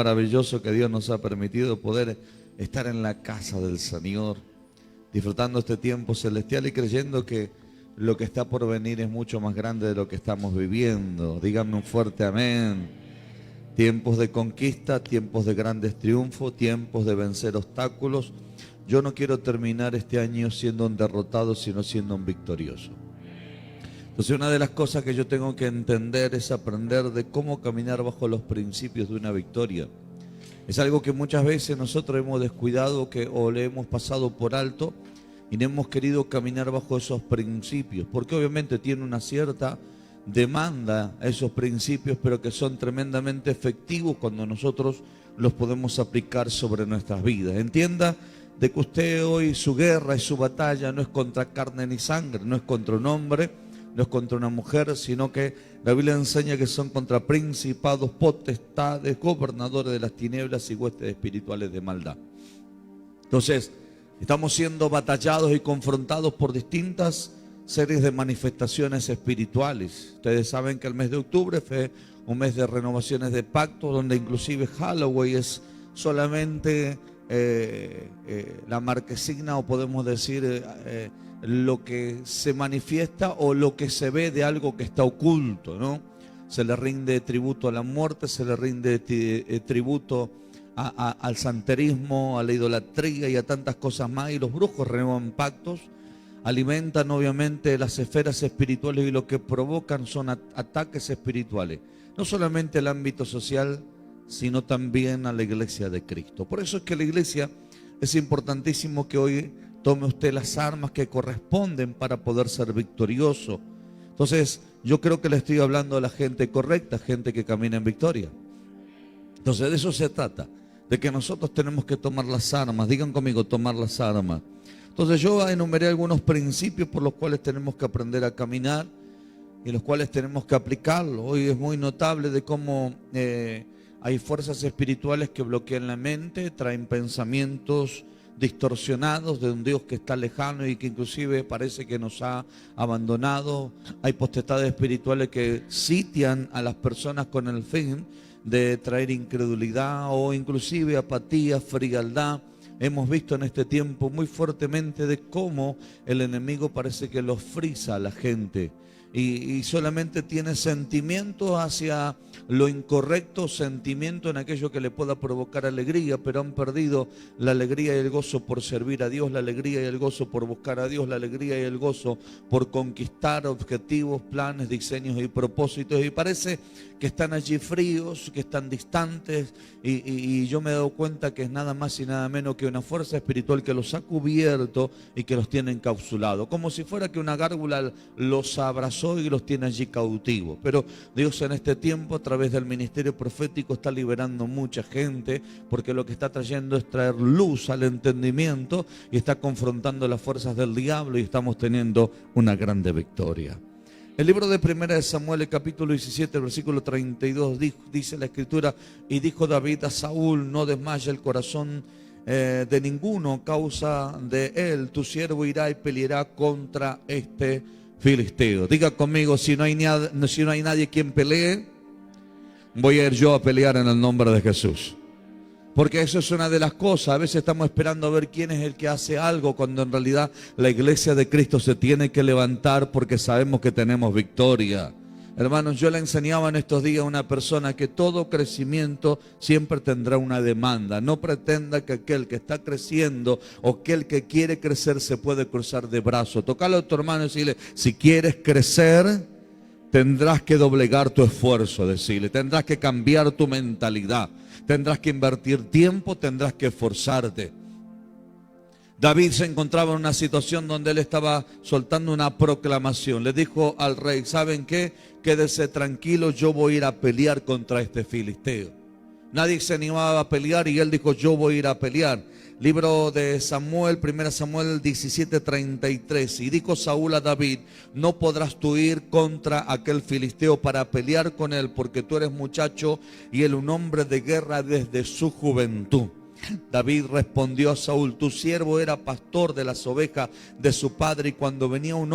Maravilloso que Dios nos ha permitido poder estar en la casa del Señor, disfrutando este tiempo celestial y creyendo que lo que está por venir es mucho más grande de lo que estamos viviendo. Díganme un fuerte amén. Tiempos de conquista, tiempos de grandes triunfos, tiempos de vencer obstáculos. Yo no quiero terminar este año siendo un derrotado, sino siendo un victorioso. Entonces, una de las cosas que yo tengo que entender es aprender de cómo caminar bajo los principios de una victoria. Es algo que muchas veces nosotros hemos descuidado o le hemos pasado por alto y no hemos querido caminar bajo esos principios, porque obviamente tiene una cierta demanda a esos principios, pero que son tremendamente efectivos cuando nosotros los podemos aplicar sobre nuestras vidas. Entienda de que usted hoy su guerra y su batalla no es contra carne ni sangre, no es contra un hombre, no es contra una mujer, sino que la Biblia enseña que son contra principados, potestades, gobernadores de las tinieblas y huestes espirituales de maldad. Entonces, estamos siendo batallados y confrontados por distintas series de manifestaciones espirituales. Ustedes saben que el mes de octubre fue un mes de renovaciones de pacto, donde inclusive Halloween es solamente la marquesina, o podemos decir lo que se manifiesta o lo que se ve de algo que está oculto, ¿no? Se le rinde tributo a la muerte, se le rinde tributo al santerismo, a la idolatría y a tantas cosas más, y los brujos renuevan pactos, alimentan obviamente las esferas espirituales y lo que provocan son ataques espirituales, no solamente al ámbito social, sino también a la iglesia de Cristo. Por eso es que la iglesia es importantísimo que hoy tome usted las armas que corresponden para poder ser victorioso. Entonces, yo creo que le estoy hablando a la gente correcta, gente que camina en victoria. Entonces, de eso se trata, de que nosotros tenemos que tomar las armas. Digan conmigo, tomar las armas. Entonces, yo enumeré algunos principios por los cuales tenemos que aprender a caminar y los cuales tenemos que aplicarlo. Hoy es muy notable de cómo hay fuerzas espirituales que bloquean la mente, traen pensamientos distorsionados de un Dios que está lejano y que inclusive parece que nos ha abandonado. Hay potestades espirituales que sitian a las personas con el fin de traer incredulidad o inclusive apatía, frialdad. Hemos visto en este tiempo muy fuertemente de cómo el enemigo parece que los frisa a la gente y solamente tiene sentimientos hacia lo incorrecto, sentimiento en aquello que le pueda provocar alegría, pero han perdido la alegría y el gozo por servir a Dios, la alegría y el gozo por buscar a Dios, la alegría y el gozo por conquistar objetivos, planes, diseños y propósitos, y parece que están allí fríos, que están distantes, y yo me he dado cuenta que es nada más y nada menos que una fuerza espiritual que los ha cubierto y que los tiene encapsulados, como si fuera que una gárgula los abrazó y los tiene allí cautivos. Pero Dios en este tiempo, a través del ministerio profético, está liberando mucha gente, porque lo que está trayendo es traer luz al entendimiento y está confrontando las fuerzas del diablo, y estamos teniendo una grande victoria. El libro de Primera de Samuel, el capítulo 17, versículo 32, dice la escritura: y dijo David a Saúl, no desmaye el corazón de ninguno causa de él, tu siervo irá y peleará contra este filisteo. Diga conmigo, si no hay nadie quien pelee, voy a ir yo a pelear en el nombre de Jesús. Porque eso es una de las cosas. A veces estamos esperando a ver quién es el que hace algo, cuando en realidad la iglesia de Cristo se tiene que levantar, porque sabemos que tenemos victoria. Hermanos, yo le enseñaba en estos días a una persona que todo crecimiento siempre tendrá una demanda. No pretenda que aquel que está creciendo o aquel que quiere crecer se puede cruzar de brazos. Tocale a tu hermano y decirle: si quieres crecer, tendrás que doblegar tu esfuerzo, decirle, tendrás que cambiar tu mentalidad, tendrás que invertir tiempo, tendrás que esforzarte. David se encontraba en una situación donde él estaba soltando una proclamación. Le dijo al rey: ¿saben qué? Quédese tranquilo, yo voy a ir a pelear contra este filisteo. Nadie se animaba a pelear y él dijo: yo voy a ir a pelear. Libro de Samuel, 1 Samuel 17:33. Y dijo Saúl a David: no podrás tú ir contra aquel filisteo para pelear con él, porque tú eres muchacho y él un hombre de guerra desde su juventud. David respondió a Saúl: tu siervo era pastor de las ovejas de su padre, y cuando venía un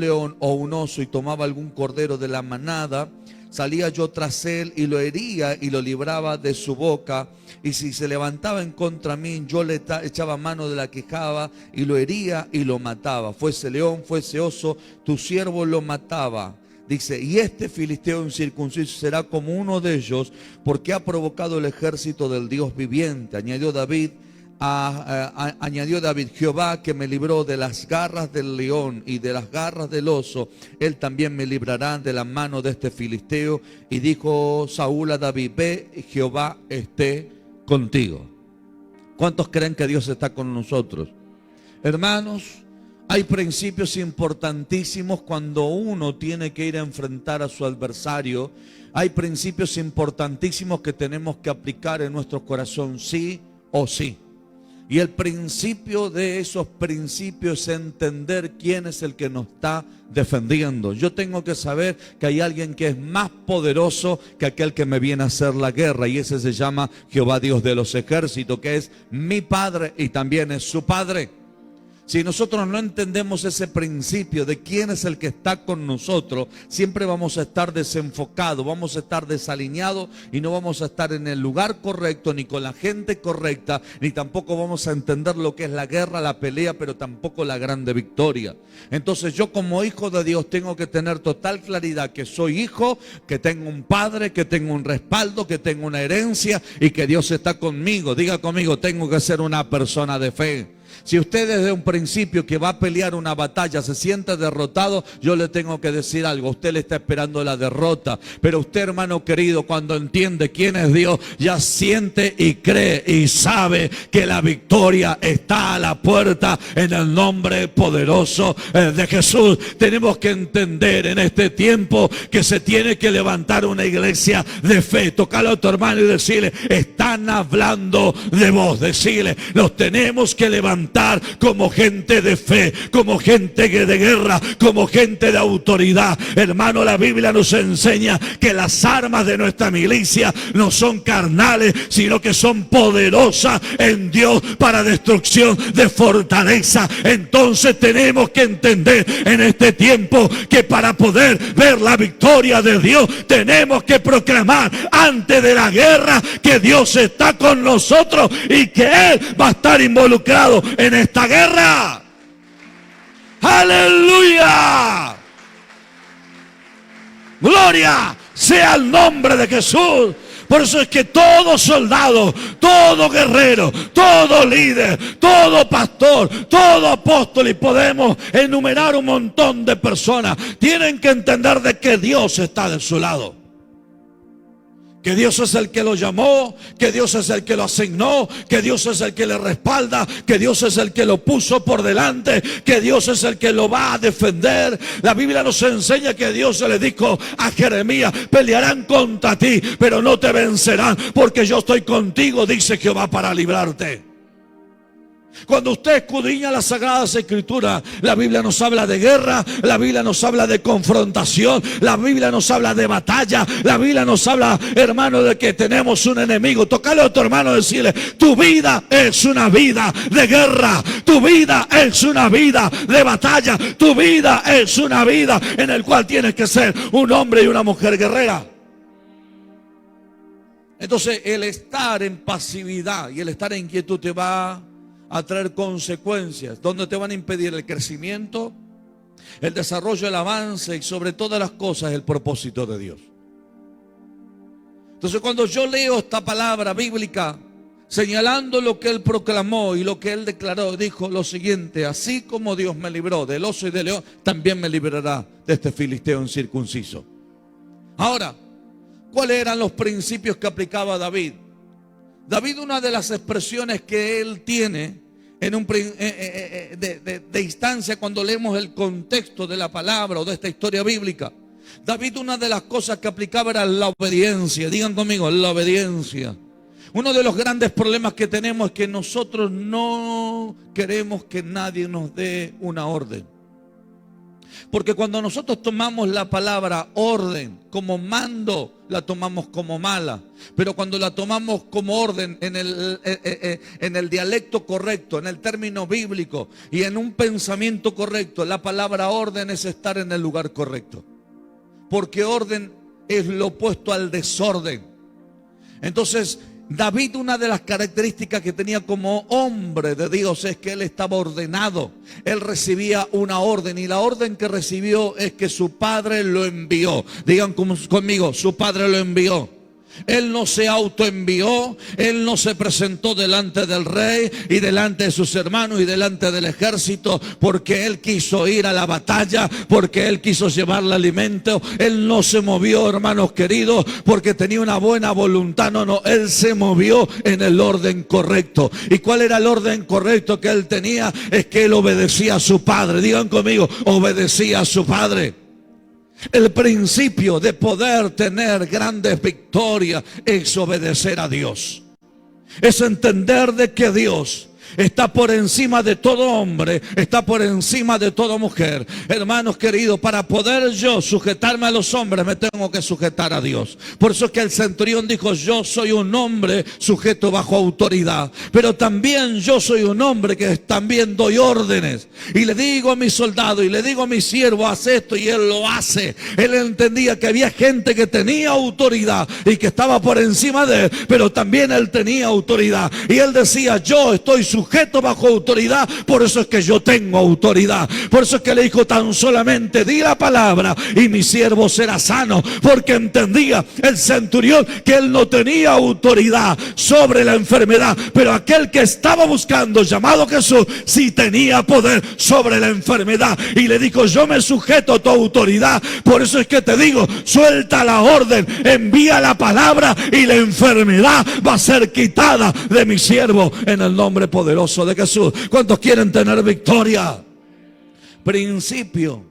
león o un oso y tomaba algún cordero de la manada, salía yo tras él y lo hería y lo libraba de su boca. Y si se levantaba en contra mí, yo le echaba mano de la quijada y lo hería y lo mataba. Fuese león, fuese oso, tu siervo lo mataba. Dice, y este filisteo incircunciso será como uno de ellos, porque ha provocado el ejército del Dios viviente. Añadió David, Jehová que me libró de las garras del león y de las garras del oso, él también me librará de la mano de este filisteo. Y dijo Saúl a David, ve, Jehová esté contigo. ¿Cuántos creen que Dios está con nosotros? Hermanos, hay principios importantísimos cuando uno tiene que ir a enfrentar a su adversario. Hay principios importantísimos que tenemos que aplicar en nuestro corazón, sí o sí. Y el principio de esos principios es entender quién es el que nos está defendiendo. Yo tengo que saber que hay alguien que es más poderoso que aquel que me viene a hacer la guerra. Y ese se llama Jehová Dios de los ejércitos, que es mi Padre y también es su Padre. Si nosotros no entendemos ese principio de quién es el que está con nosotros, siempre vamos a estar desenfocados, vamos a estar desalineados y no vamos a estar en el lugar correcto, ni con la gente correcta, ni tampoco vamos a entender lo que es la guerra, la pelea, pero tampoco la grande victoria. Entonces yo como hijo de Dios tengo que tener total claridad que soy hijo, que tengo un padre, que tengo un respaldo, que tengo una herencia y que Dios está conmigo. Diga conmigo, tengo que ser una persona de fe. Si usted desde un principio que va a pelear una batalla se siente derrotado, yo le tengo que decir algo, usted le está esperando la derrota. Pero usted, hermano querido, cuando entiende quién es Dios, ya siente y cree y sabe que la victoria está a la puerta en el nombre poderoso de Jesús. Tenemos que entender en este tiempo que se tiene que levantar una iglesia de fe. Tócalo a tu hermano y decirle, están hablando de vos. Decirle, nos tenemos que levantar como gente de fe, como gente de guerra, como gente de autoridad. Hermano, la Biblia nos enseña que las armas de nuestra milicia no son carnales, sino que son poderosas en Dios para destrucción de fortaleza. Entonces tenemos que entender en este tiempo que para poder ver la victoria de Dios tenemos que proclamar antes de la guerra que Dios está con nosotros y que Él va a estar involucrado en esta guerra. ¡Aleluya! Gloria sea el nombre de Jesús. Por eso es que todo soldado, todo guerrero, todo líder, todo pastor, todo apóstol, y podemos enumerar un montón de personas, tienen que entender de que Dios está de su lado. Que Dios es el que lo llamó, que Dios es el que lo asignó, que Dios es el que le respalda, que Dios es el que lo puso por delante, que Dios es el que lo va a defender. La Biblia nos enseña que Dios se le dijo a Jeremías, pelearán contra ti, pero no te vencerán, porque yo estoy contigo, dice Jehová, para librarte. Cuando usted escudriña las Sagradas Escrituras, la Biblia nos habla de guerra, la Biblia nos habla de confrontación, la Biblia nos habla de batalla, la Biblia nos habla, hermano, de que tenemos un enemigo. Tócale a tu hermano y decirle, tu vida es una vida de guerra, tu vida es una vida de batalla, tu vida es una vida en el cual tienes que ser un hombre y una mujer guerrera. Entonces el estar en pasividad y el estar en quietud te va a traer consecuencias, donde te van a impedir el crecimiento, el desarrollo, el avance y sobre todas las cosas el propósito de Dios. Entonces cuando yo leo esta palabra bíblica señalando lo que Él proclamó y lo que Él declaró, dijo lo siguiente: así como Dios me libró del oso y del león, también me librará de este filisteo incircunciso. Ahora, ¿cuáles eran los principios que aplicaba David? David, una de las expresiones que él tiene en de instancia cuando leemos el contexto de la palabra o de esta historia bíblica, David, una de las cosas que aplicaba era la obediencia. Digan conmigo, la obediencia. Uno de los grandes problemas que tenemos es que nosotros no queremos que nadie nos dé una orden. Porque cuando nosotros tomamos la palabra orden como mando, la tomamos como mala. Pero cuando la tomamos como orden en el dialecto correcto, en el término bíblico y en un pensamiento correcto, la palabra orden es estar en el lugar correcto. Porque orden es lo opuesto al desorden. Entonces, David, una de las características que tenía como hombre de Dios es que él estaba ordenado. Él recibía una orden y la orden que recibió es que su padre lo envió. Digan conmigo, su padre lo envió. Él no se autoenvió, él no se presentó delante del rey y delante de sus hermanos y delante del ejército porque él quiso ir a la batalla, porque él quiso llevarle alimento. Él no se movió, hermanos queridos, porque tenía una buena voluntad. No, él se movió en el orden correcto. ¿Y cuál era el orden correcto que él tenía? Es que él obedecía a su padre. Digan conmigo, obedecía a su padre. El principio de poder tener grandes victorias es obedecer a Dios. Es entender de que Dios está por encima de todo hombre, está por encima de toda mujer. Hermanos queridos, para poder yo sujetarme a los hombres, me tengo que sujetar a Dios. Por eso es que el centurión dijo, yo soy un hombre sujeto bajo autoridad, pero también yo soy un hombre que también doy órdenes. Y le digo a mi soldado y le digo a mi siervo, haz esto, y él lo hace. Él entendía que había gente que tenía autoridad y que estaba por encima de él, pero también él tenía autoridad. Y él decía, yo estoy sujeto bajo autoridad, por eso es que yo tengo autoridad. Por eso es que le dijo, tan solamente di la palabra y mi siervo será sano, porque entendía el centurión que él no tenía autoridad sobre la enfermedad, pero aquel que estaba buscando, llamado Jesús, sí tenía poder sobre la enfermedad. Y le dijo, yo me sujeto a tu autoridad. Por eso es que te digo, suelta la orden, envía la palabra y la enfermedad va a ser quitada de mi siervo en el nombre poderoso de Jesús. ¿Cuántos quieren tener victoria? Principio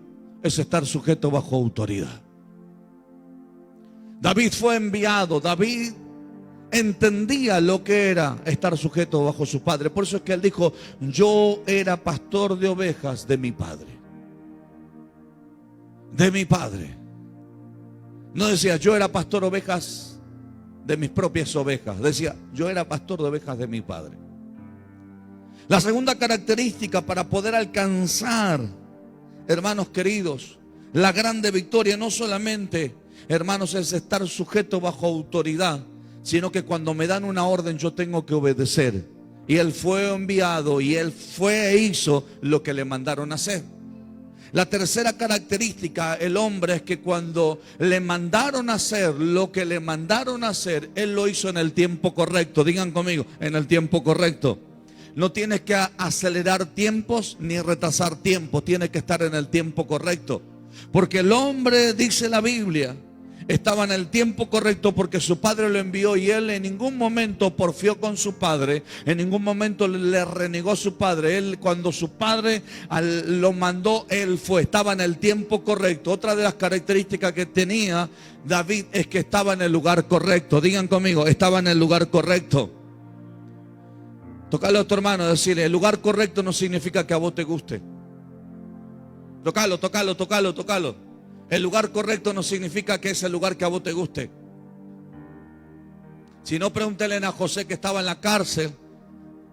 es estar sujeto bajo autoridad. David fue enviado. David entendía lo que era estar sujeto bajo su padre. Por eso es que él dijo, yo era pastor de ovejas de mi padre. De mi padre. No decía, yo era pastor de ovejas de mis propias ovejas. Decía, yo era pastor de ovejas de mi padre. La segunda característica para poder alcanzar, hermanos queridos, la grande victoria no solamente, hermanos, es estar sujeto bajo autoridad, sino que cuando me dan una orden yo tengo que obedecer. Y él fue enviado y él fue e hizo lo que le mandaron a hacer. La tercera característica, el hombre, es que cuando le mandaron a hacer lo que le mandaron a hacer, él lo hizo en el tiempo correcto. Digan conmigo, en el tiempo correcto. No tienes que acelerar tiempos ni retrasar tiempos, tienes que estar en el tiempo correcto. Porque el hombre, dice la Biblia, estaba en el tiempo correcto porque su padre lo envió y él en ningún momento porfió con su padre, en ningún momento le renegó a su padre. Él, cuando su padre lo mandó, él fue, estaba en el tiempo correcto. Otra de las características que tenía David es que estaba en el lugar correcto. Digan conmigo, estaba en el lugar correcto. Tocale a tu hermano, decirle, el lugar correcto no significa que a vos te guste. Tocalo. El lugar correcto no significa que es el lugar que a vos te guste. Si no, pregúntele a José, que estaba en la cárcel,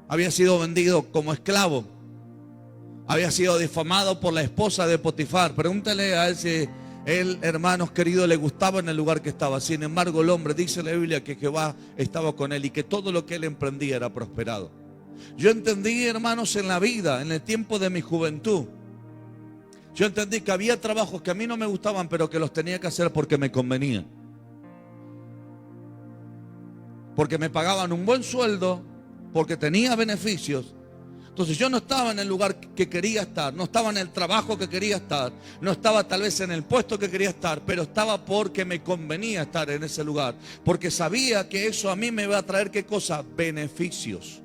había sido vendido como esclavo, había sido difamado por la esposa de Potifar. Pregúntele a él si él, hermanos queridos, le gustaba en el lugar que estaba. Sin embargo, el hombre, dice la Biblia, que Jehová estaba con él y que todo lo que él emprendía era prosperado. Yo entendí, hermanos, en la vida, en el tiempo de mi juventud, yo entendí que había trabajos que a mí no me gustaban, pero que los tenía que hacer porque me convenía. Porque me pagaban un buen sueldo, porque tenía beneficios. Entonces yo no estaba en el lugar que quería estar, no estaba en el trabajo que quería estar, no estaba tal vez en el puesto que quería estar, pero estaba porque me convenía estar en ese lugar, porque sabía que eso a mí me iba a traer, ¿qué cosa? Beneficios.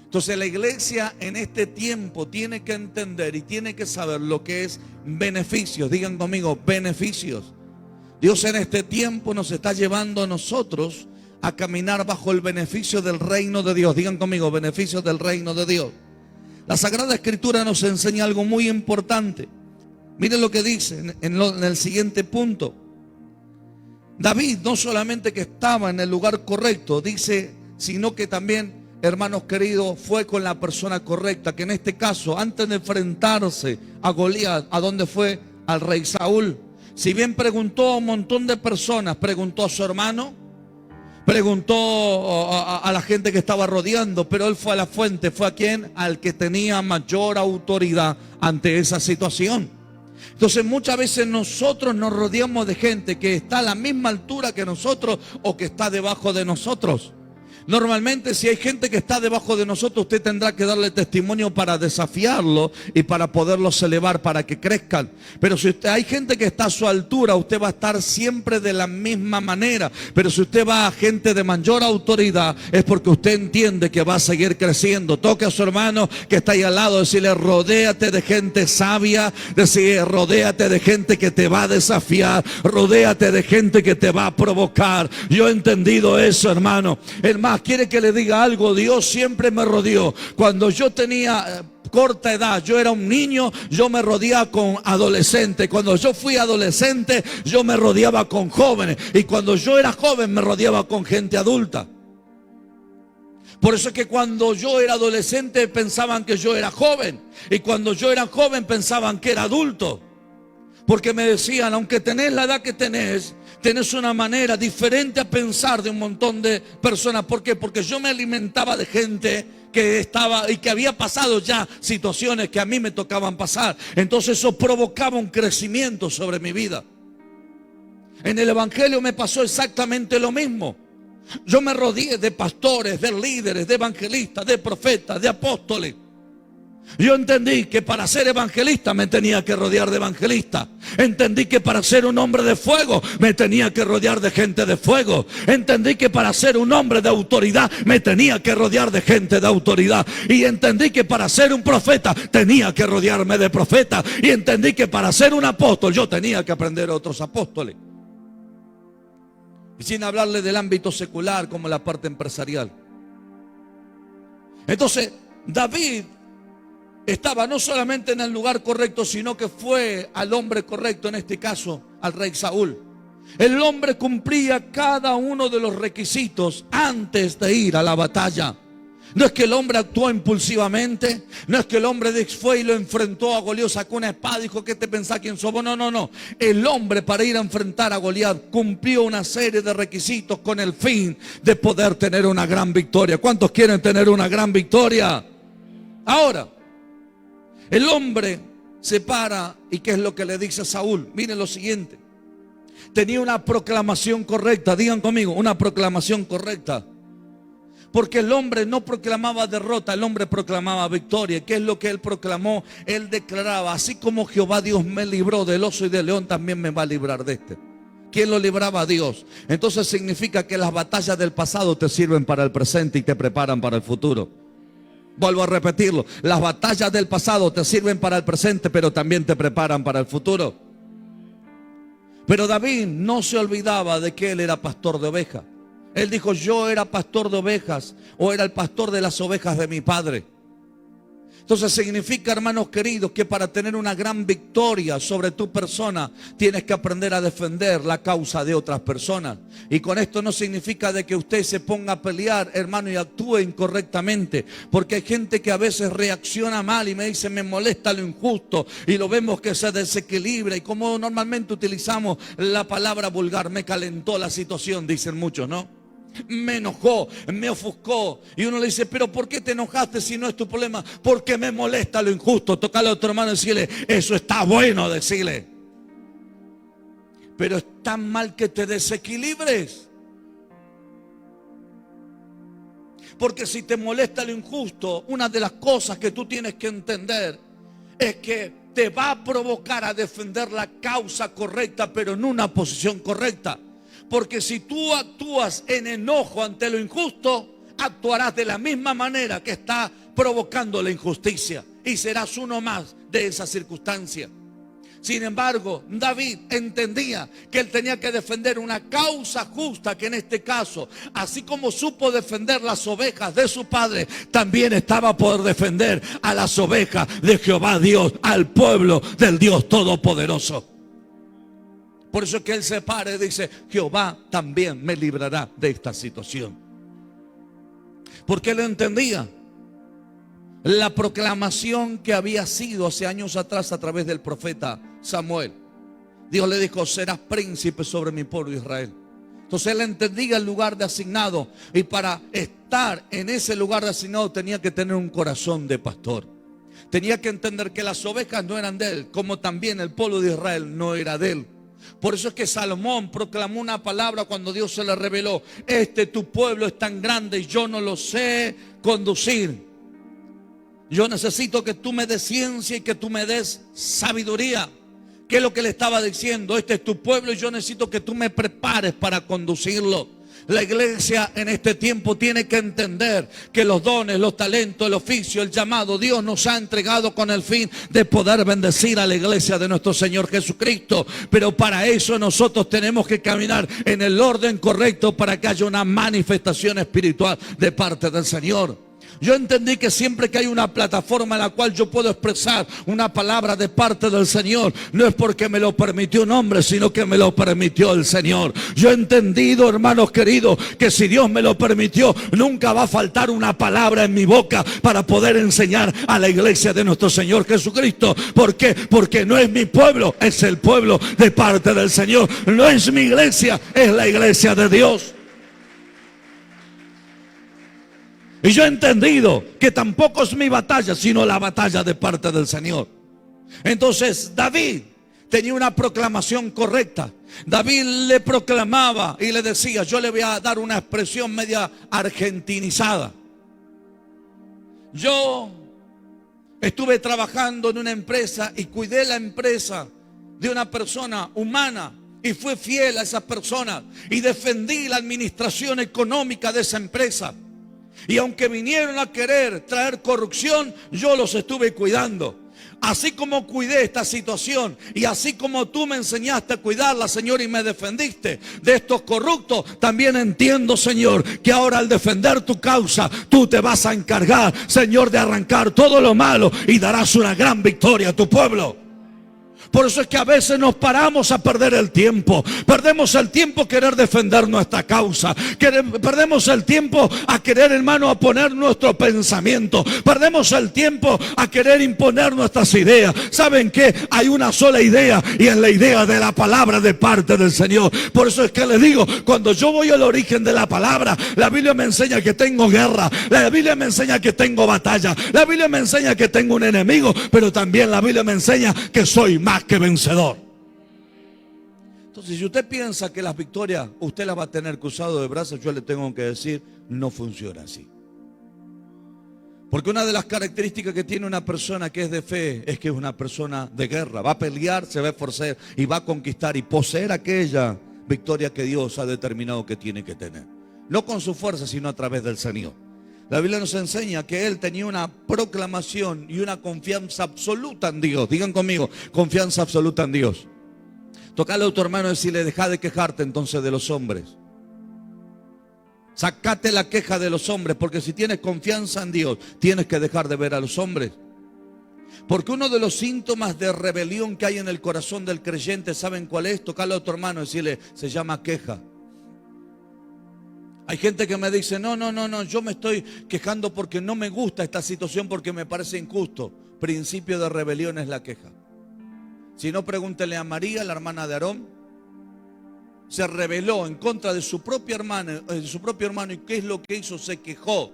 Entonces la iglesia en este tiempo tiene que entender y tiene que saber lo que es beneficios. Digan conmigo, beneficios. Dios en este tiempo nos está llevando a nosotros a caminar bajo el beneficio del reino de Dios. Digan conmigo, beneficios del reino de Dios. La Sagrada Escritura nos enseña algo muy importante. Miren lo que dice en el siguiente punto. David no solamente que estaba en el lugar correcto, dice, sino que también, hermanos queridos, fue con la persona correcta. Que en este caso, antes de enfrentarse a Goliat, ¿a dónde fue? Al rey Saúl. Si bien preguntó a un montón de personas, preguntó a su hermano, preguntó a la gente que estaba rodeando, pero él fue a la fuente, fue a quien, al que tenía mayor autoridad ante esa situación. Entonces muchas veces nosotros nos rodeamos de gente que está a la misma altura que nosotros o que está debajo de nosotros. Normalmente si hay gente que está debajo de nosotros, usted tendrá que darle testimonio para desafiarlo y para poderlos elevar, para que crezcan. Pero si hay gente que está a su altura, usted va a estar siempre de la misma manera. Pero si usted va a gente de mayor autoridad, es porque usted entiende que va a seguir creciendo. Toque a su hermano que está ahí al lado, decirle: rodéate de gente sabia, decirle: rodéate de gente que te va a desafiar, rodéate de gente que te va a provocar. Yo he entendido eso, hermano. Hermano, quiere que le diga algo, Dios siempre me rodeó. Cuando yo tenía corta edad, yo era un niño, yo me rodeaba con adolescentes. Cuando yo fui adolescente, yo me rodeaba con jóvenes. Y cuando yo era joven, me rodeaba con gente adulta. Por eso es que cuando yo era adolescente pensaban que yo era joven. Y cuando yo era joven pensaban que era adulto. Porque me decían: aunque tenés la edad que tenés una manera diferente a pensar de un montón de personas. ¿Por qué? Porque yo me alimentaba de gente que estaba y que había pasado ya situaciones que a mí me tocaban pasar. Entonces eso provocaba un crecimiento sobre mi vida. En el evangelio me pasó exactamente lo mismo. Yo me rodeé de pastores, de líderes, de evangelistas, de profetas, de apóstoles. Yo entendí que para ser evangelista me tenía que rodear de evangelistas. Entendí que para ser un hombre de fuego me tenía que rodear de gente de fuego. Entendí que para ser un hombre de autoridad me tenía que rodear de gente de autoridad. Y entendí que para ser un profeta tenía que rodearme de profetas. Y entendí que para ser un apóstol yo tenía que aprender a otros apóstoles. Y sin hablarle del ámbito secular como la parte empresarial. Entonces David estaba no solamente en el lugar correcto, sino que fue al hombre correcto, en este caso al rey Saúl. El hombre cumplía cada uno de los requisitos antes de ir a la batalla. No es que el hombre actuó impulsivamente, no es que el hombre fue y lo enfrentó a Goliat, sacó una espada y dijo: ¿qué te pensás quién sos vos? No. El hombre, para ir a enfrentar a Goliat, cumplió una serie de requisitos con el fin de poder tener una gran victoria. ¿Cuántos quieren tener una gran victoria? Ahora, el hombre se para y ¿qué es lo que le dice a Saúl? Miren lo siguiente. Tenía una proclamación correcta. Digan conmigo, una proclamación correcta. Porque el hombre no proclamaba derrota, el hombre proclamaba victoria. ¿Qué es lo que él proclamó? Él declaraba: así como Jehová Dios me libró del oso y del león, también me va a librar de este. ¿Quién lo libraba? A Dios. Entonces significa que las batallas del pasado te sirven para el presente y te preparan para el futuro. Vuelvo a repetirlo: las batallas del pasado te sirven para el presente, pero también te preparan para el futuro. Pero David no se olvidaba de que él era pastor de ovejas. Él dijo: yo era pastor de ovejas, o era el pastor de las ovejas de mi padre. Entonces significa, hermanos queridos, que para tener una gran victoria sobre tu persona tienes que aprender a defender la causa de otras personas. Y con esto no significa de que usted se ponga a pelear, hermano, y actúe incorrectamente. Porque hay gente que a veces reacciona mal y me dice: me molesta lo injusto. Y lo vemos que se desequilibra. Y como normalmente utilizamos la palabra vulgar, me calentó la situación, dicen muchos, ¿no? Me enojó, me ofuscó. Y uno le dice: pero ¿por qué te enojaste si no es tu problema? Porque me molesta lo injusto. Tócale a tu hermano y decirle: eso está bueno, decirle. Pero es tan mal que te desequilibres. Porque si te molesta lo injusto, una de las cosas que tú tienes que entender es que te va a provocar a defender la causa correcta, pero en una posición correcta. Porque si tú actúas en enojo ante lo injusto, actuarás de la misma manera que está provocando la injusticia. Y serás uno más de esa circunstancia. Sin embargo, David entendía que él tenía que defender una causa justa, que en este caso, así como supo defender las ovejas de su padre, también estaba por defender a las ovejas de Jehová Dios, al pueblo del Dios Todopoderoso. Por eso es que él se para y dice: Jehová también me librará de esta situación. Porque él entendía la proclamación que había sido hace años atrás a través del profeta Samuel. Dios le dijo: serás príncipe sobre mi pueblo Israel. Entonces él entendía el lugar de asignado, y para estar en ese lugar de asignado tenía que tener un corazón de pastor. Tenía que entender que las ovejas no eran de él, como también el pueblo de Israel no era de él. Por eso es que Salomón proclamó una palabra cuando Dios se le reveló: tu pueblo es tan grande y yo no lo sé conducir. Yo necesito que tú me des ciencia y que tú me des sabiduría. ¿Qué es lo que le estaba diciendo? Este es tu pueblo y yo necesito que tú me prepares para conducirlo. La iglesia en este tiempo tiene que entender que los dones, los talentos, el oficio, el llamado, Dios nos ha entregado con el fin de poder bendecir a la iglesia de nuestro Señor Jesucristo. Pero para eso nosotros tenemos que caminar en el orden correcto para que haya una manifestación espiritual de parte del Señor. Yo entendí que siempre que hay una plataforma en la cual yo puedo expresar una palabra de parte del Señor, no es porque me lo permitió un hombre, sino que me lo permitió el Señor. Yo he entendido, hermanos queridos, que si Dios me lo permitió, nunca va a faltar una palabra en mi boca para poder enseñar a la iglesia de nuestro Señor Jesucristo. ¿Por qué? Porque no es mi pueblo, es el pueblo de parte del Señor. No es mi iglesia, es la iglesia de Dios. Y yo he entendido que tampoco es mi batalla, sino la batalla de parte del Señor. Entonces David tenía una proclamación correcta. David le proclamaba y le decía, yo le voy a dar una expresión media argentinizada. Yo estuve trabajando en una empresa y cuidé la empresa de una persona humana y fui fiel a esa persona y defendí la administración económica de esa empresa. Y aunque vinieron a querer traer corrupción, yo los estuve cuidando. Así como cuidé esta situación y así como tú me enseñaste a cuidarla, Señor, y me defendiste de estos corruptos, también entiendo, Señor, que ahora al defender tu causa, tú te vas a encargar, Señor, de arrancar todo lo malo y darás una gran victoria a tu pueblo. Por eso es que a veces nos paramos a perder el tiempo. Perdemos el tiempo a querer defender nuestra causa. Perdemos el tiempo a querer, hermano, a poner nuestro pensamiento. Perdemos el tiempo a querer imponer nuestras ideas. ¿Saben qué? Hay una sola idea y es la idea de la palabra de parte del Señor. Por eso es que les digo, cuando yo voy al origen de la palabra, la Biblia me enseña que tengo guerra. La Biblia me enseña que tengo batalla. La Biblia me enseña que tengo un enemigo. Pero también la Biblia me enseña que soy más que vencedor. Entonces, si usted piensa que las victorias usted las va a tener cruzado de brazos, yo le tengo que decir, no funciona así. Porque una de las características que tiene una persona que es de fe es que es una persona de guerra. Va a pelear, se va a esforzar y va a conquistar y poseer aquella victoria que Dios ha determinado que tiene que tener. No con su fuerza, sino a través del Señor. La Biblia nos enseña que él tenía una proclamación y una confianza absoluta en Dios. Digan conmigo, confianza absoluta en Dios. Tocale a tu hermano y decirle, deja de quejarte entonces de los hombres. Sácate la queja de los hombres, porque si tienes confianza en Dios, tienes que dejar de ver a los hombres. Porque uno de los síntomas de rebelión que hay en el corazón del creyente, ¿saben cuál es? Tocale a tu hermano y decirle, se llama queja. Hay gente que me dice, no, yo me estoy quejando porque no me gusta esta situación, porque me parece injusto. Principio de rebelión es la queja. Si no, pregúntele a María, la hermana de Aarón. Se rebeló en contra de su propio hermano, ¿y qué es lo que hizo? Se quejó.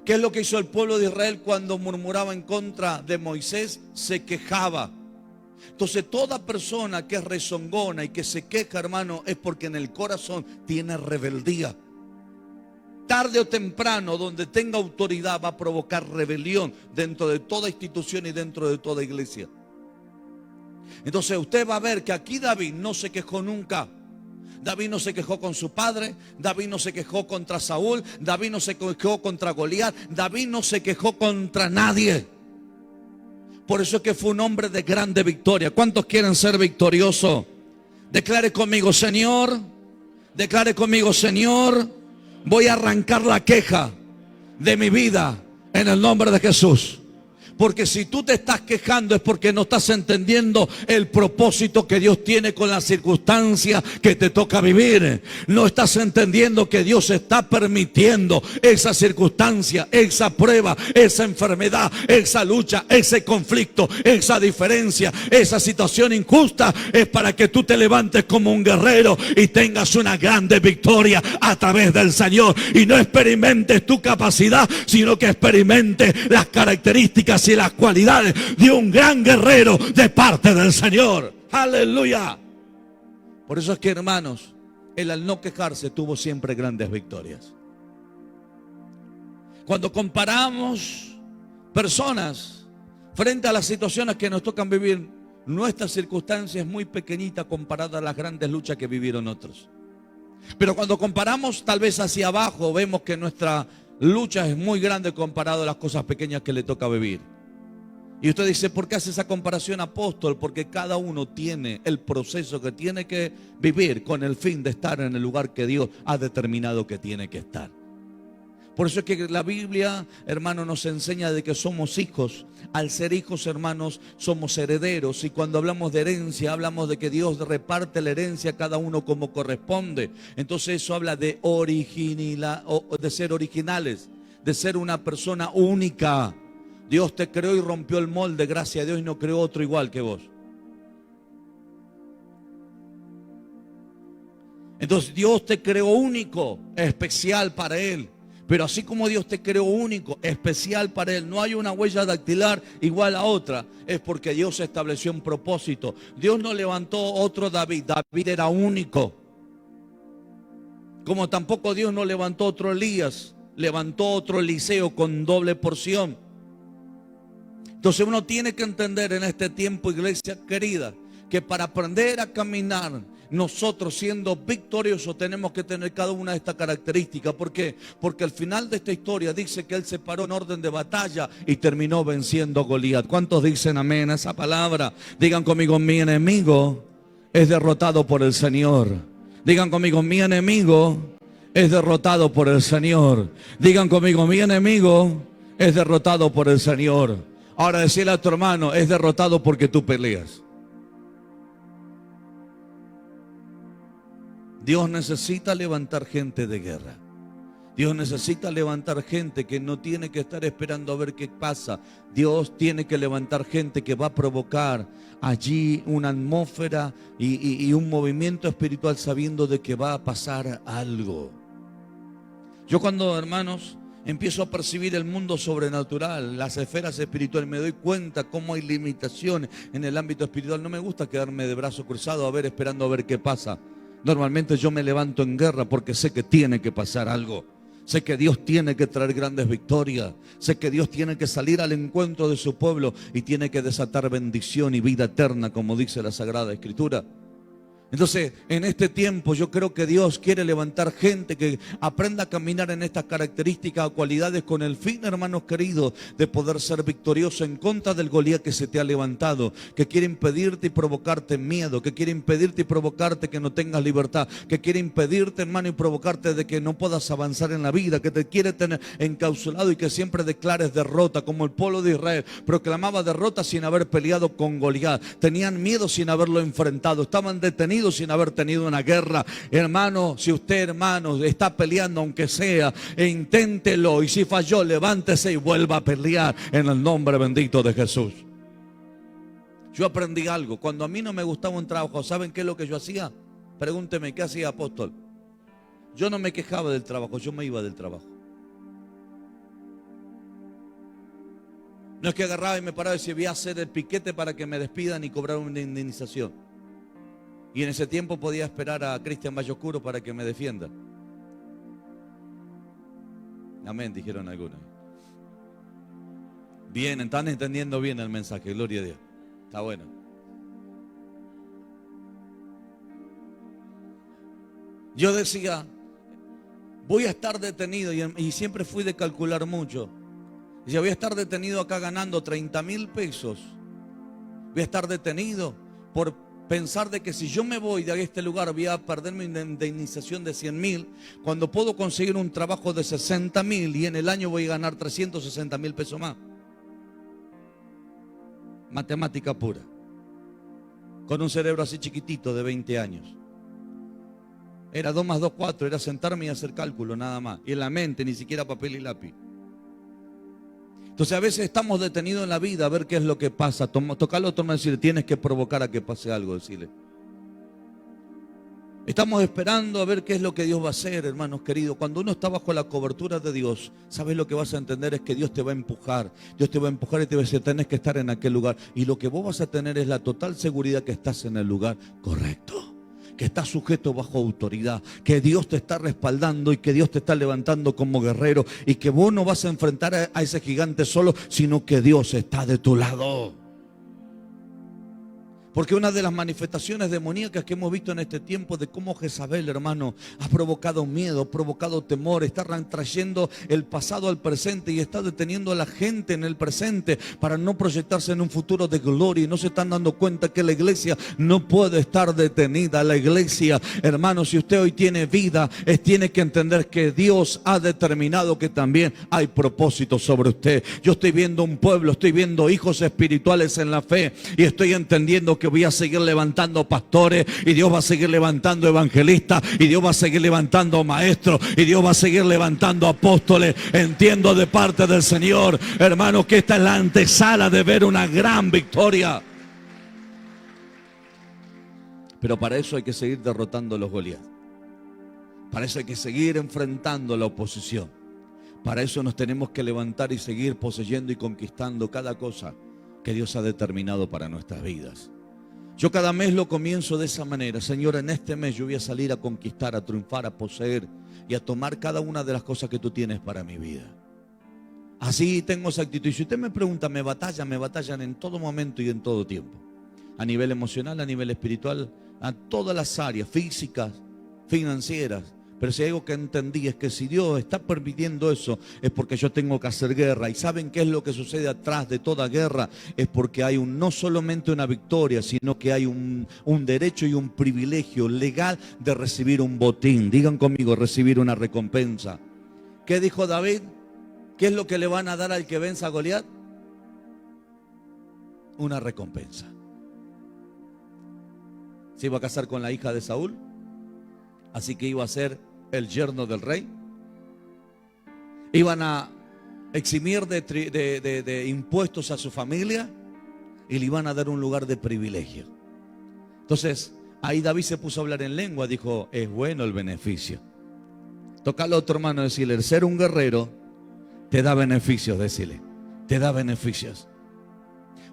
¿Qué es lo que hizo el pueblo de Israel cuando murmuraba en contra de Moisés? Se quejaba. Entonces toda persona que es rezongona y que se queja, hermano, es porque en el corazón tiene rebeldía. Tarde o temprano, donde tenga autoridad, va a provocar rebelión dentro de toda institución y dentro de toda iglesia. Entonces usted va a ver que aquí David no se quejó nunca. David no se quejó con su padre, David no se quejó contra Saúl, David no se quejó contra Goliat, David no se quejó contra nadie. Por eso es que fue un hombre de grande victoria. ¿Cuántos quieren ser victoriosos? Declare conmigo, Señor, voy a arrancar la queja de mi vida en el nombre de Jesús. Porque si tú te estás quejando es porque no estás entendiendo el propósito que Dios tiene con la circunstancia que te toca vivir. No estás entendiendo que Dios está permitiendo esa circunstancia, esa prueba, esa enfermedad, esa lucha, ese conflicto, esa diferencia, esa situación injusta. Es para que tú te levantes como un guerrero y tengas una grande victoria a través del Señor. Y no experimentes tu capacidad, sino que experimentes las características y las cualidades de un gran guerrero de parte del Señor. Aleluya. Por eso es que, hermanos, él al no quejarse tuvo siempre grandes victorias. Cuando comparamos personas frente a las situaciones que nos tocan vivir, nuestra circunstancia es muy pequeñita comparada a las grandes luchas que vivieron otros. Pero cuando comparamos tal vez hacia abajo, vemos que nuestra lucha es muy grande comparado a las cosas pequeñas que le toca vivir. Y usted dice, ¿por qué hace esa comparación, apóstol? Porque cada uno tiene el proceso que tiene que vivir con el fin de estar en el lugar que Dios ha determinado que tiene que estar. Por eso es que la Biblia, hermano, nos enseña de que somos hijos. Al ser hijos, hermanos, somos herederos. Y cuando hablamos de herencia, hablamos de que Dios reparte la herencia a cada uno como corresponde. Entonces eso habla de de ser originales, de ser una persona única. Dios te creó y rompió el molde, gracias a Dios, y no creó otro igual que vos. Entonces Dios te creó único, especial para Él. Pero así como Dios te creó único, especial para Él, no hay una huella dactilar igual a otra, es porque Dios estableció un propósito. Dios no levantó otro David, David era único. Como tampoco Dios no levantó otro Elías, levantó otro Eliseo con doble porción. Entonces uno tiene que entender en este tiempo, iglesia querida, que para aprender a caminar, nosotros siendo victoriosos tenemos que tener cada una de estas características. ¿Por qué? Porque al final de esta historia dice que él se paró en orden de batalla y terminó venciendo a Goliat. ¿Cuántos dicen amén a esa palabra? Digan conmigo, mi enemigo es derrotado por el Señor. Digan conmigo, mi enemigo es derrotado por el Señor. Digan conmigo, mi enemigo es derrotado por el Señor. Ahora decirle a tu hermano, es derrotado porque tú peleas. Dios necesita levantar gente de guerra. Dios necesita levantar gente que no tiene que estar esperando a ver qué pasa. Dios tiene que levantar gente que va a provocar allí una atmósfera y un movimiento espiritual sabiendo de que va a pasar algo. Yo cuando, hermanos, empiezo a percibir el mundo sobrenatural, las esferas espirituales, me doy cuenta cómo hay limitaciones en el ámbito espiritual. No me gusta quedarme de brazo cruzado esperando a ver qué pasa. Normalmente yo me levanto en guerra porque sé que tiene que pasar algo. Sé que Dios tiene que traer grandes victorias. Sé que Dios tiene que salir al encuentro de su pueblo y tiene que desatar bendición y vida eterna, como dice la Sagrada Escritura. Entonces, en este tiempo yo creo que Dios quiere levantar gente que aprenda a caminar en estas características o cualidades con el fin, hermanos queridos, de poder ser victorioso en contra del Goliat que se te ha levantado, que quiere impedirte y provocarte miedo, que quiere impedirte y provocarte que no tengas libertad, que quiere impedirte, hermano, y provocarte de que no puedas avanzar en la vida, que te quiere tener encausulado y que siempre declares derrota, como el pueblo de Israel proclamaba derrota sin haber peleado con Goliat. Tenían miedo sin haberlo enfrentado, estaban detenidos sin haber tenido una guerra. Hermano, si usted, hermano, está peleando aunque sea, inténtelo, y si falló, levántese y vuelva a pelear en el nombre bendito de Jesús. Yo aprendí algo. Cuando a mí no me gustaba un trabajo, ¿saben qué es lo que yo hacía? Pregúnteme, ¿qué hacía, apóstol? Yo no me quejaba del trabajo, yo me iba del trabajo. No es que agarraba y me paraba y decía, voy a hacer el piquete para que me despidan y cobrar una indemnización. Y en ese tiempo podía esperar a Cristian Valloscuro para que me defienda. Amén, dijeron algunos. Bien, están entendiendo bien el mensaje, gloria a Dios. Está bueno. Yo decía, voy a estar detenido, y siempre fui de calcular mucho. Decía, voy a estar detenido acá ganando 30,000 pesos. Voy a estar detenido por pensar de que si yo me voy de este lugar voy a perder mi indemnización de 100,000, cuando puedo conseguir un trabajo de 60,000 y en el año voy a ganar 360,000 pesos más. matemática pura, con un cerebro así chiquitito de 20 años. Era 2 más 2, 4, era sentarme y hacer cálculo nada más. Y en la mente, ni siquiera papel y lápiz. Entonces a veces estamos detenidos en la vida a ver qué es lo que pasa. Tocarlo a otro y decirle, tienes que provocar a que pase algo, decirle. Estamos esperando a ver qué es lo que Dios va a hacer, hermanos queridos. Cuando uno está bajo la cobertura de Dios, ¿sabes lo que vas a entender? Es que Dios te va a empujar. Dios te va a empujar y te va a decir, tenés que estar en aquel lugar. Y lo que vos vas a tener es la total seguridad que estás en el lugar correcto, que estás sujeto bajo autoridad, que Dios te está respaldando y que Dios te está levantando como guerrero y que vos no vas a enfrentar a ese gigante solo, sino que Dios está de tu lado. Porque una de las manifestaciones demoníacas que hemos visto en este tiempo de cómo Jezabel, hermano, ha provocado miedo, ha provocado temor, está trayendo el pasado al presente y está deteniendo a la gente en el presente para no proyectarse en un futuro de gloria. Y no se están dando cuenta que la iglesia no puede estar detenida. La iglesia, hermano, si usted hoy tiene vida, tiene que entender que Dios ha determinado que también hay propósitos sobre usted. Yo estoy viendo un pueblo, estoy viendo hijos espirituales en la fe y estoy entendiendo que voy a seguir levantando pastores y Dios va a seguir levantando evangelistas y Dios va a seguir levantando maestros y Dios va a seguir levantando apóstoles. Entiendo de parte del Señor, hermano, que esta es la antesala de ver una gran victoria. Pero para eso hay que seguir derrotando a los Goliat. Para eso hay que seguir enfrentando la oposición. Para eso nos tenemos que levantar y seguir poseyendo y conquistando cada cosa que Dios ha determinado para nuestras vidas. Yo cada mes lo comienzo de esa manera. Señor, en este mes yo voy a salir a conquistar, a triunfar, a poseer y a tomar cada una de las cosas que tú tienes para mi vida. Así tengo esa actitud. Y si usted me pregunta, me batallan en todo momento y en todo tiempo. A nivel emocional, a nivel espiritual, a todas las áreas, físicas, financieras. Pero si hay algo que entendí es que si Dios está permitiendo eso es porque yo tengo que hacer guerra. ¿Y saben qué es lo que sucede atrás de toda guerra? Es porque hay no solamente una victoria, sino que hay un derecho y un privilegio legal de recibir un botín. Digan conmigo, recibir una recompensa. ¿Qué dijo David? ¿Qué es lo que le van a dar al que venza a Goliat? Una recompensa. Se iba a casar con la hija de Saúl, así que iba a ser el yerno del rey. Iban a eximir de impuestos a su familia y le iban a dar un lugar de privilegio. Entonces ahí David se puso a hablar en lengua. Dijo, es bueno el beneficio. Toca al otro hermano, decirle, el ser un guerrero te da beneficios, decirle, te da beneficios.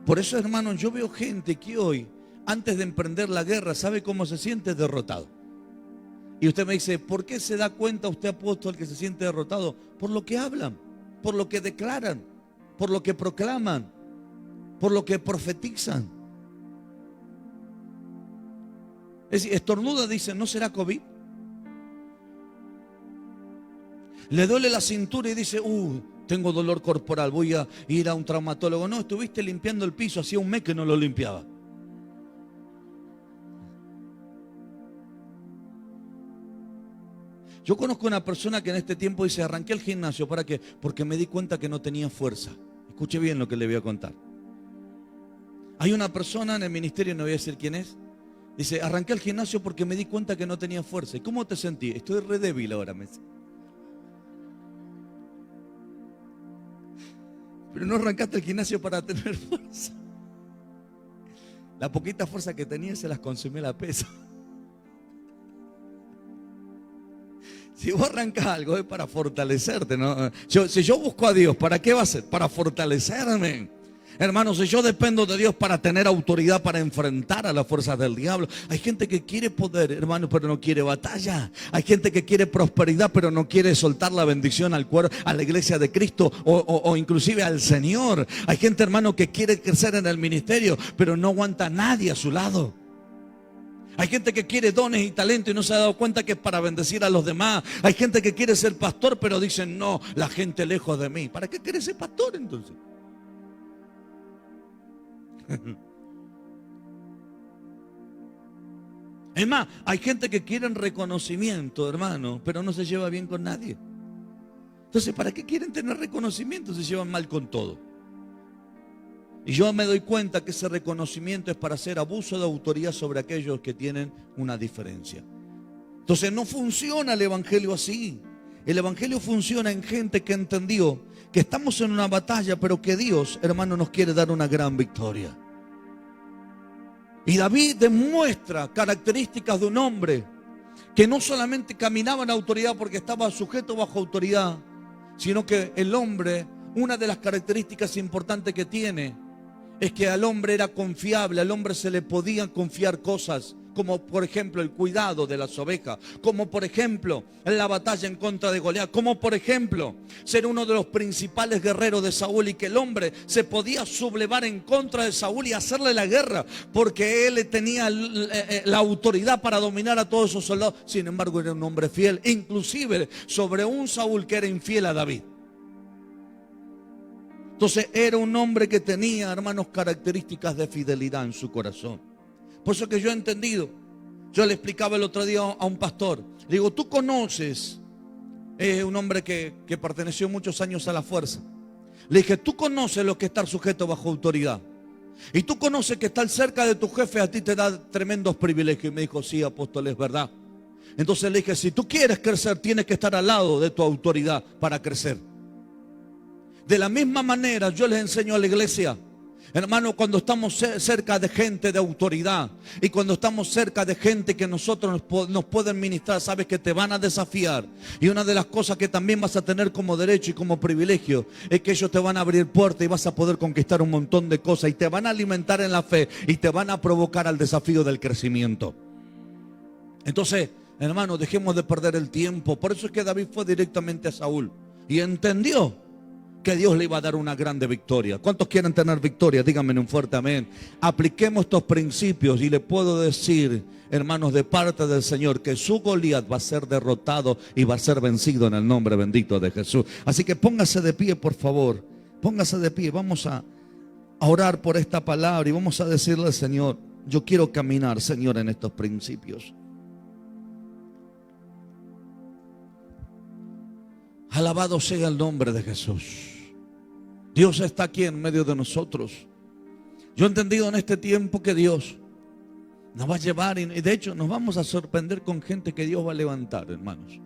Por eso, hermano, yo veo gente que hoy, antes de emprender la guerra, ¿sabe cómo se siente? Derrotado. Y usted me dice, ¿por qué se da cuenta usted, apóstol, que se siente derrotado? Por lo que hablan, por lo que declaran, por lo que proclaman, por lo que profetizan. Es decir, estornuda, dice, ¿no será COVID? Le duele la cintura y dice, tengo dolor corporal, voy a ir a un traumatólogo. No, estuviste limpiando el piso, hacía un mes que no lo limpiaba. Yo conozco una persona que en este tiempo dice, arranqué el gimnasio, ¿para qué? Porque me di cuenta que no tenía fuerza. Escuche bien lo que le voy a contar. Hay una persona en el ministerio, no voy a decir quién es, dice, arranqué el gimnasio porque me di cuenta que no tenía fuerza. ¿Y cómo te sentí? Estoy re débil ahora, me dice. Pero no arrancaste el gimnasio para tener fuerza. La poquita fuerza que tenía se las consumió la pesa. Si vos arrancas algo es para fortalecerte, ¿no? Si yo busco a Dios, ¿para qué va a ser? Para fortalecerme. Hermanos, si yo dependo de Dios para tener autoridad para enfrentar a las fuerzas del diablo. Hay gente que quiere poder, hermano, pero no quiere batalla. Hay gente que quiere prosperidad, pero no quiere soltar la bendición al cuerpo, a la iglesia de Cristo o inclusive al Señor. Hay gente, hermano, que quiere crecer en el ministerio, pero no aguanta a nadie a su lado. Hay gente que quiere dones y talento y no se ha dado cuenta que es para bendecir a los demás. Hay gente que quiere ser pastor, pero dicen, no, la gente lejos de mí. ¿Para qué quiere ser pastor entonces? Es más, hay gente que quiere reconocimiento, hermano, pero no se lleva bien con nadie. Entonces, ¿para qué quieren tener reconocimiento si se llevan mal con todo? Y yo me doy cuenta que ese reconocimiento es para hacer abuso de autoridad sobre aquellos que tienen una diferencia. Entonces no funciona el evangelio así. El evangelio funciona en gente que entendió que estamos en una batalla, pero que Dios, hermano, nos quiere dar una gran victoria. Y David demuestra características de un hombre que no solamente caminaba en autoridad porque estaba sujeto bajo autoridad, sino que el hombre, una de las características importantes que tiene, es que al hombre era confiable, al hombre se le podían confiar cosas, como por ejemplo el cuidado de las ovejas, como por ejemplo la batalla en contra de Goliat, como por ejemplo ser uno de los principales guerreros de Saúl, y que el hombre se podía sublevar en contra de Saúl y hacerle la guerra, porque él tenía la autoridad para dominar a todos esos soldados. Sin embargo, era un hombre fiel, inclusive sobre un Saúl que era infiel a David. Entonces era un hombre que tenía, hermanos, características de fidelidad en su corazón. Por eso que yo he entendido, yo le explicaba el otro día a un pastor, le digo, tú conoces, un hombre que perteneció muchos años a la fuerza. Le dije, tú conoces lo que es estar sujeto bajo autoridad. Y tú conoces que estar cerca de tu jefe a ti te da tremendos privilegios. Y me dijo, sí, apóstol, es verdad. Entonces le dije, si tú quieres crecer, tienes que estar al lado de tu autoridad para crecer. De la misma manera yo les enseño a la iglesia, hermano, cuando estamos cerca de gente de autoridad y cuando estamos cerca de gente que nosotros nos pueden ministrar, sabes que te van a desafiar. Y una de las cosas que también vas a tener como derecho y como privilegio es que ellos te van a abrir puertas y vas a poder conquistar un montón de cosas y te van a alimentar en la fe y te van a provocar al desafío del crecimiento. Entonces, hermano, dejemos de perder el tiempo. Por eso es que David fue directamente a Saúl y entendió que Dios le iba a dar una grande victoria. ¿Cuántos quieren tener victoria? Díganme en un fuerte amén. Apliquemos estos principios y le puedo decir, hermanos, de parte del Señor, que su Goliat va a ser derrotado y va a ser vencido en el nombre bendito de Jesús. Así que póngase de pie, por favor. Póngase de pie. Vamos a orar por esta palabra y vamos a decirle al Señor, yo quiero caminar, Señor, en estos principios. Alabado sea el nombre de Jesús. Dios está aquí en medio de nosotros. Yo he entendido en este tiempo que Dios nos va a llevar y de hecho nos vamos a sorprender con gente que Dios va a levantar, hermanos.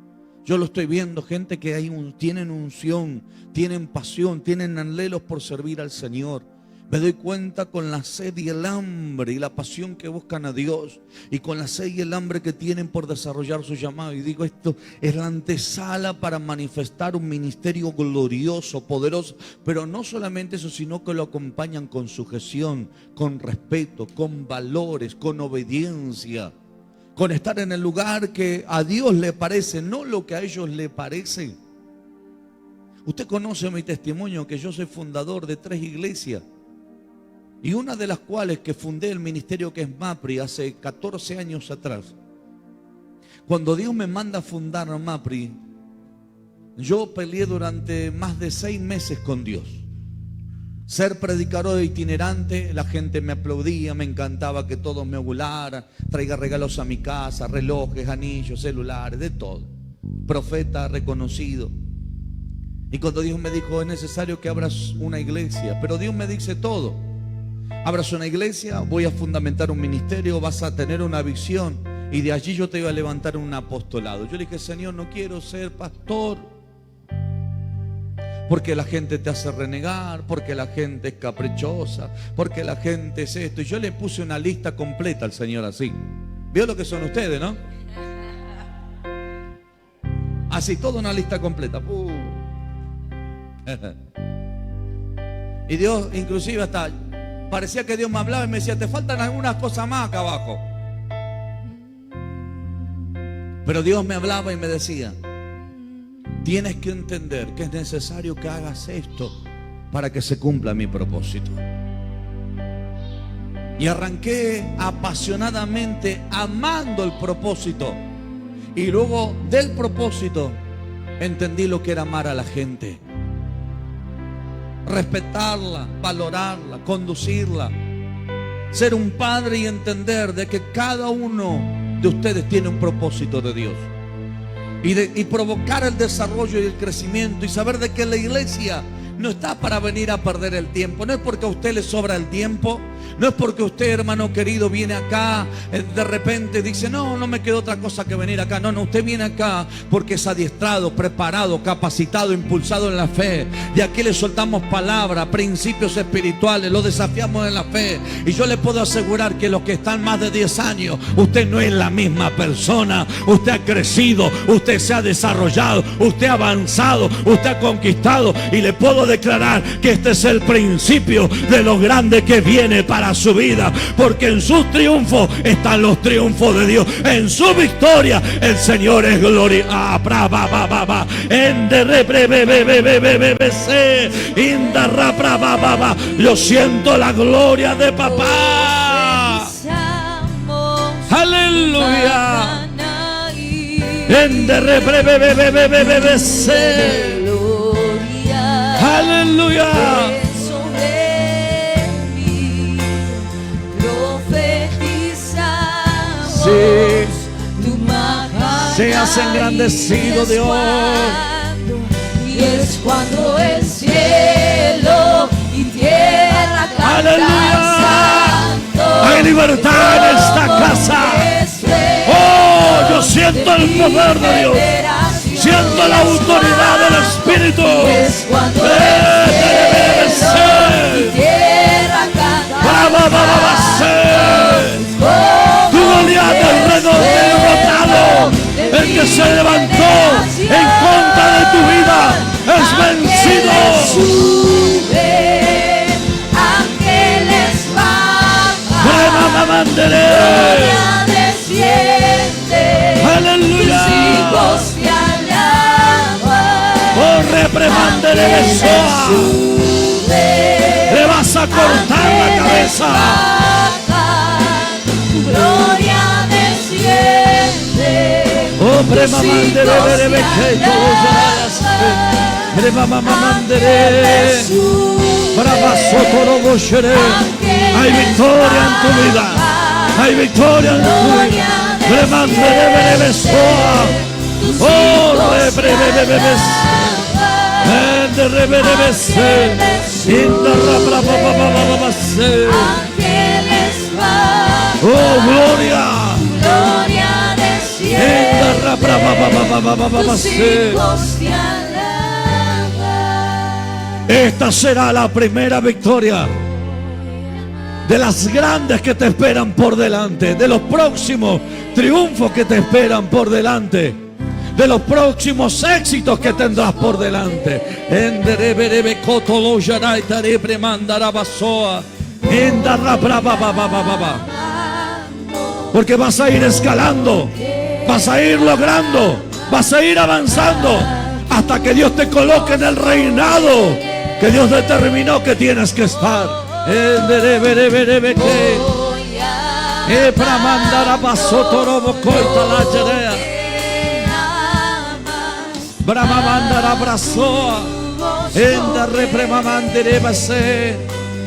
Yo lo estoy viendo, gente que tienen unción, tienen pasión, tienen anhelos por servir al Señor. Me doy cuenta con la sed y el hambre y la pasión que buscan a Dios y con la sed y el hambre que tienen por desarrollar su llamado. Y digo, esto es la antesala para manifestar un ministerio glorioso, poderoso. Pero no solamente eso, sino que lo acompañan con sujeción, con respeto, con valores, con obediencia. Con estar en el lugar que a Dios le parece, no lo que a ellos le parece. Usted conoce mi testimonio, que yo soy fundador de 3 iglesias. Y una de las cuales que fundé el ministerio que es MAPRI hace 14 años atrás. Cuando Dios me manda a fundar MAPRI, yo peleé durante más de 6 meses con Dios. Ser predicador itinerante, la gente me aplaudía, me encantaba que todos me ovularan, traiga regalos a mi casa, relojes, anillos, celulares, de todo. Profeta reconocido. Y cuando Dios me dijo, es necesario que abras una iglesia, pero Dios me dice todo. Abras una iglesia, voy a fundamentar un ministerio, vas a tener una visión y de allí yo te voy a levantar un apostolado. Yo le dije, Señor, no quiero ser pastor porque la gente te hace renegar, porque la gente es caprichosa, porque la gente es esto. Y yo le puse una lista completa al Señor así. ¿Vio lo que son ustedes, no? Así, toda una lista completa. Y Dios inclusive hasta parecía que Dios me hablaba y me decía, te faltan algunas cosas más acá abajo. Pero Dios me hablaba y me decía, tienes que entender que es necesario que hagas esto para que se cumpla mi propósito. Y arranqué apasionadamente amando el propósito. Y luego del propósito entendí lo que era amar a la gente. Respetarla, valorarla, conducirla. Ser un padre y entender de que cada uno de ustedes tiene un propósito de Dios. Y provocar el desarrollo y el crecimiento y saber de que la iglesia no está para venir a perder el tiempo. No es porque a usted le sobra el tiempo. No es porque usted, hermano querido, viene acá, de repente dice, no me queda otra cosa que venir acá. No, usted viene acá porque es adiestrado, preparado, capacitado, impulsado en la fe. Y aquí le soltamos palabras, principios espirituales, lo desafiamos en la fe. Y yo le puedo asegurar que los que están más de 10 años, usted no es la misma persona. Usted ha crecido, usted se ha desarrollado, usted ha avanzado, usted ha conquistado. Y le puedo declarar que este es el principio de lo grande que viene para su vida, porque en su triunfo están los triunfos de Dios. En su victoria el Señor es gloria. Yo siento la gloria de papá. Aleluya. Aleluya. Seas engrandecido, Dios. Y es cuando el cielo y tierra cantan. ¡Aleluya! Hay libertad en esta casa. Oh, yo siento el poder de Dios. Siento la autoridad del Espíritu. Es cuando el cielo y tierra cantan. Tu Goliat alrededor derrotado, el que se levantó en contra de tu vida, es vencido. Sube, ángeles bajan, gloria desciende, aleluya. tus hijos te alaban. Oh, repremandele Besoa. Le vas a cortar la cabeza. Gloria desciende. Oh, premamandele berebeketo oyarase. Premamamandele. Brabasotoroboshele. Hay victoria en tu vida. Hay victoria en tu vida. Premandele berebesoa. Oh, reprebebebeses. Endereberebese. Indarrabrababababase. Oh, gloria. Gloria desciende. Tus hijos te alaban. Esta será la primera victoria de las grandes que te esperan por delante, de los próximos triunfos que te esperan por delante, de los próximos éxitos que tendrás por delante. Porque vas a ir escalando, vas a ir logrando, vas a ir avanzando hasta que Dios te coloque en el reinado que Dios determinó que tienes que estar.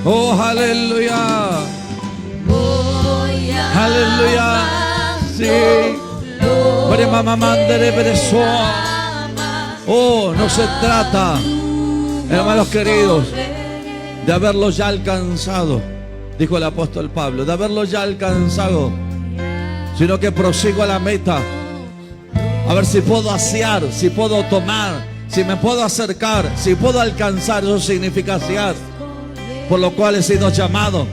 Oh, aleluya. Aleluya. Sí. Oh, no se trata, hermanos queridos, de haberlo ya alcanzado, dijo el apóstol Pablo, de haberlo ya alcanzado, sino que prosigo a la meta. A ver si puedo asear, si puedo tomar, si me puedo acercar, si puedo alcanzar. Eso significa asear, por lo cual he sido llamado.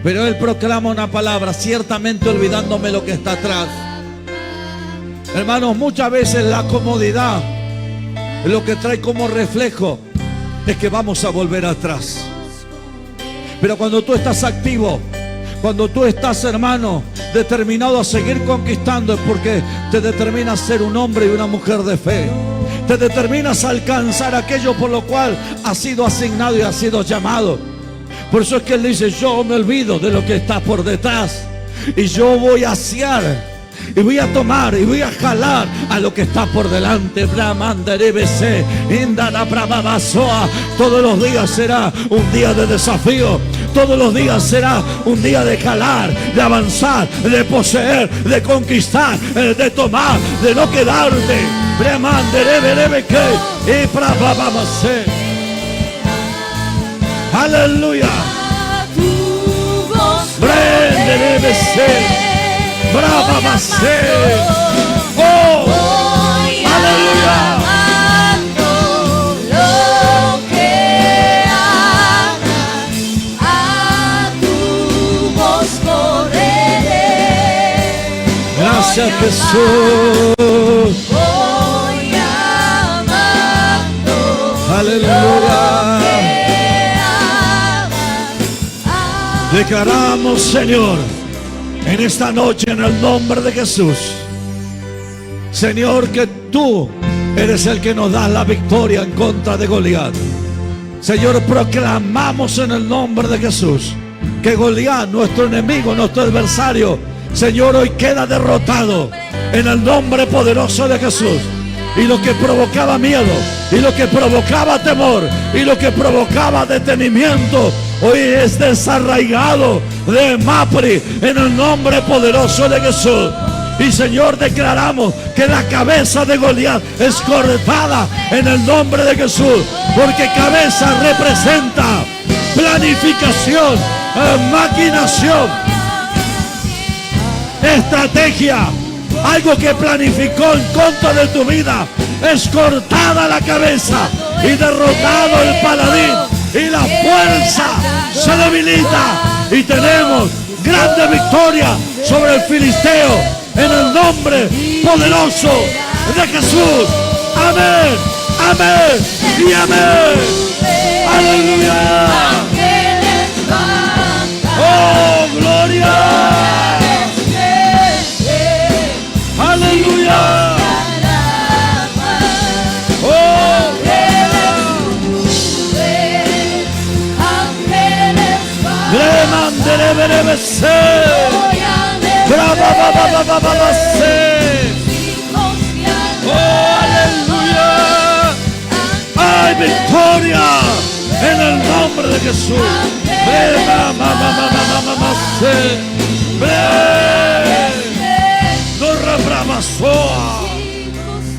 Pero él proclama una palabra, ciertamente olvidándome lo que está atrás. Hermanos, muchas veces la comodidad lo que trae como reflejo es que vamos a volver atrás. Pero cuando tú estás activo, cuando tú estás, hermano, determinado a seguir conquistando, es porque te determinas ser un hombre y una mujer de fe. Te determinas a alcanzar aquello por lo cual has sido asignado y has sido llamado. Por eso es que él dice, yo me olvido de lo que está por detrás y yo voy a asear y voy a tomar y voy a jalar a lo que está por delante. Todos los días será un día de desafío. Todos los días será un día de jalar, de avanzar, de poseer, de conquistar, de tomar, de no quedarte. Aleluya. A tu voz Brende debe ser. Brava va a ser. Oh, voy aleluya. amando lo que hagas. A tu voz correré. Gracias, Jesús. Voy amando Aleluya. que hagas. Declaramos, Señor, en esta noche, en el nombre de Jesús, Señor, que tú eres el que nos da la victoria en contra de Goliat. Señor, proclamamos en el nombre de Jesús que Goliat, nuestro enemigo, nuestro adversario, Señor, hoy queda derrotado en el nombre poderoso de Jesús. Y lo que provocaba miedo, y lo que provocaba temor, y lo que provocaba detenimiento, hoy es desarraigado de Mapri en el nombre poderoso de Jesús. Y Señor, declaramos que la cabeza de Goliat es cortada en el nombre de Jesús, porque cabeza representa planificación, maquinación, estrategia. Algo que planificó en contra de tu vida. Es cortada la cabeza y derrotado el paladín. Y la fuerza se debilita. Y tenemos grande victoria sobre el filisteo. En el nombre poderoso de Jesús. Amén, amén y amén. Aleluya. Oh, gloria. Aleluya. Oh, oh, aleluya. Hay victoria en el nombre de Jesús.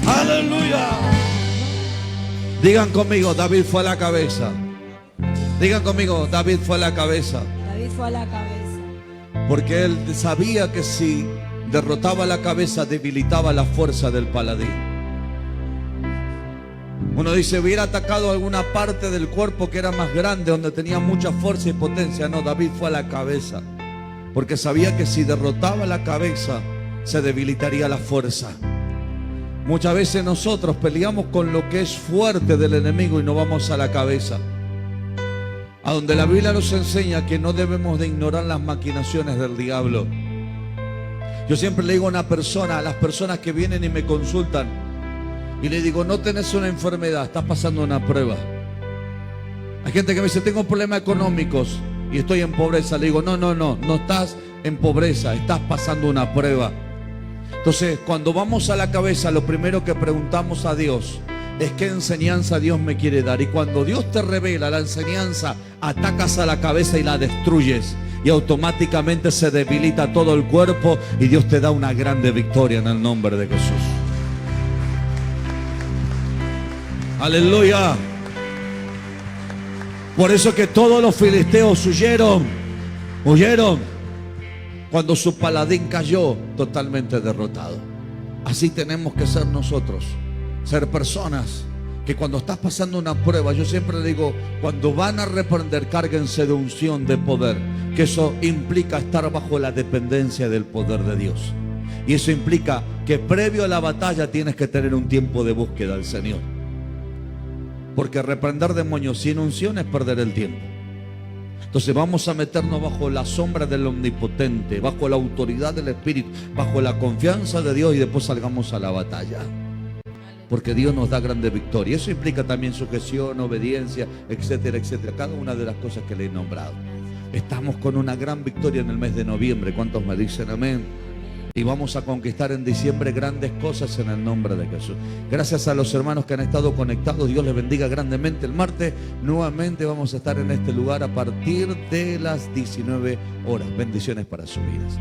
Aleluya. Digan conmigo, David fue a la cabeza. Digan conmigo, David fue a la cabeza. David fue a la cabeza. Porque él sabía que si derrotaba la cabeza, debilitaba la fuerza del paladín. Uno dice, hubiera atacado alguna parte del cuerpo que era más grande, donde tenía mucha fuerza y potencia. No, David fue a la cabeza. Porque sabía que si derrotaba la cabeza, se debilitaría la fuerza. Muchas veces nosotros peleamos con lo que es fuerte del enemigo y no vamos a la cabeza. A donde la Biblia nos enseña que no debemos de ignorar las maquinaciones del diablo. Yo siempre le digo a una persona, a las personas que vienen y me consultan, y le digo, no tenés una enfermedad, estás pasando una prueba. Hay gente que me dice, tengo problemas económicos y estoy en pobreza. Le digo, no estás en pobreza, estás pasando una prueba. Entonces, cuando vamos a la cabeza, lo primero que preguntamos a Dios es qué enseñanza Dios me quiere dar. Y cuando Dios te revela la enseñanza, atacas a la cabeza y la destruyes. Y automáticamente se debilita todo el cuerpo y Dios te da una grande victoria en el nombre de Jesús. Aleluya. Por eso que todos los filisteos huyeron cuando su paladín cayó totalmente derrotado. Así tenemos que ser nosotros, ser personas que cuando estás pasando una prueba, yo siempre le digo, cuando van a reprender, cárguense de unción, de poder, que eso implica estar bajo la dependencia del poder de Dios. Y eso implica que previo a la batalla tienes que tener un tiempo de búsqueda del Señor. Porque reprender demonios sin unción es perder el tiempo. Entonces vamos a meternos bajo la sombra del Omnipotente, bajo la autoridad del Espíritu, bajo la confianza de Dios, y después salgamos a la batalla. Porque Dios nos da grande victoria. Eso implica también sujeción, obediencia, etcétera, etcétera. Cada una de las cosas que le he nombrado. Estamos con una gran victoria en el mes de noviembre. ¿Cuántos me dicen amén? Y vamos a conquistar en diciembre grandes cosas en el nombre de Jesús. Gracias a los hermanos que han estado conectados. Dios les bendiga grandemente. El martes nuevamente vamos a estar en este lugar a partir de las 19 horas. Bendiciones para sus vidas.